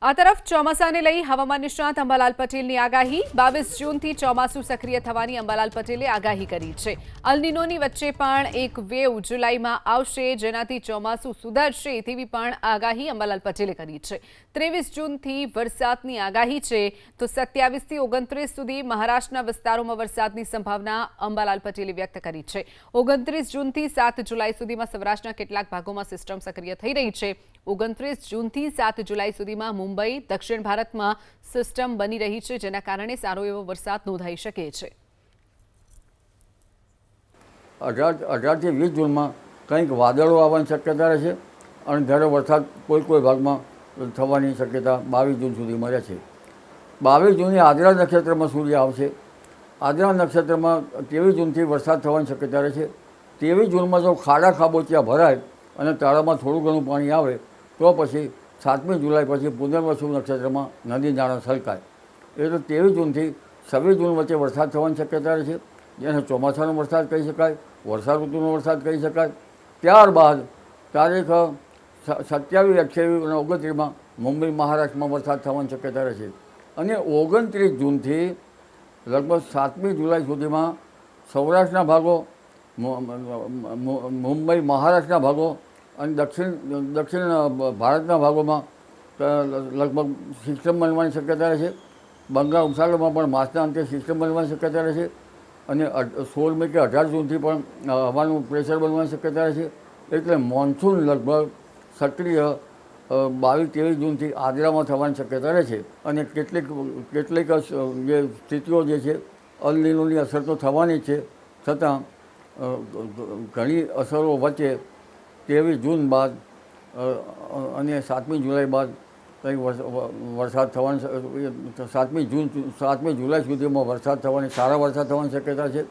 આ તરફ ચોમાસાને લઈ હવામાન નિષ્ણાત અંબાલાલ પટેલની આગાહી 22 જૂનથી ચોમાસું સક્રિય થવાની અંબાલાલ પટેલે આગાહી કરી છે। અલ નીનોની વચ્ચે પણ એક વેવ જુલાઈમાં આવશે, જેનાથી ચોમાસું સુધરશે તેવી પણ આગાહી અંબાલાલ પટેલે કરી છે। 23 જૂનથી વરસાદની આગાહી છે, તો 27 થી 29 સુધી મહારાષ્ટ્રના વિસ્તારોમાં વરસાદની સંભાવના અંબાલાલ પટેલે વ્યક્ત કરી છે। 29 જૂનથી 7 જુલાઈ સુધીમાં સૌરાષ્ટ્રના કેટલાક ભાગોમાં સિસ્ટમ સક્રિય થઈ રહી છે। 29 જૂનથી 7 જુલાઈ સુધીમાં મુંબઈ દક્ષિણ ભારતમાં સિસ્ટમ બની રહી છે, જેના કારણે સારો એવો વરસાદ નોંધાઈ શકે છે। 18 થી 20 જૂનમાં કંઈક વાદળો આવવાની શક્યતા રહે છે અને જ્યારે વરસાદ કોઈ ભાગમાં થવાની શક્યતા 22 જૂન સુધીમાં રહે છે। 22 જૂને આદ્રા નક્ષત્રમાં સૂર્ય આવશે। આદ્રા નક્ષત્રમાં 23 જૂનથી વરસાદ થવાની શક્યતા રહે છે। 23 જૂનમાં જો ખાડા ખાબોચિયા ભરાય અને તળાવમાં થોડું ઘણું પાણી આવે તો પછી 7મી જુલાઈ પછી પુનર્વસુ નક્ષત્રમાં નદી નાળા છલકાય। એટલે 23 જૂનથી 26 જૂન વચ્ચે વરસાદ થવાની શક્યતા રહે છે, જેને ચોમાસાનો વરસાદ કહી શકાય, વર્ષા ઋતુનો વરસાદ કહી શકાય। ત્યારબાદ તારીખ 27, 28 અને 29માં મુંબઈ મહારાષ્ટ્રમાં વરસાદ થવાની શક્યતા રહે છે અને 29 જૂનથી લગભગ 7મી જુલાઈ સુધીમાં સૌરાષ્ટ્રના ભાગો, મુંબઈ મહારાષ્ટ્રના ભાગો અને દક્ષિણ ભારતના ભાગોમાં લગભગ સિસ્ટમ બનવાની શક્યતા રહે છે। બંગાળ ઉપસાગરમાં પણ માસના અંતે સિસ્ટમ બનવાની શક્યતા રહે છે અને 16મી કે 18 જૂનથી પણ હવાનું પ્રેશર બનવાની શક્યતા રહે છે। એટલે મોન્સૂન લગભગ સક્રિય 22-23 જૂનથી આદ્રામાં થવાની શક્યતા રહે છે અને કેટલીક જે સ્થિતિઓ જે છે અલ નીનોની અસર તો થવાની છે, છતાં ઘણી અસરો વચ્ચે 23 જૂન બાદ અને 7મી જુલાઈ બાદ કંઈક વરસાદ થવાની 7મી જુલાઈ સુધીમાં વરસાદ થવાની, સારા વરસાદ થવાની શક્યતા છે।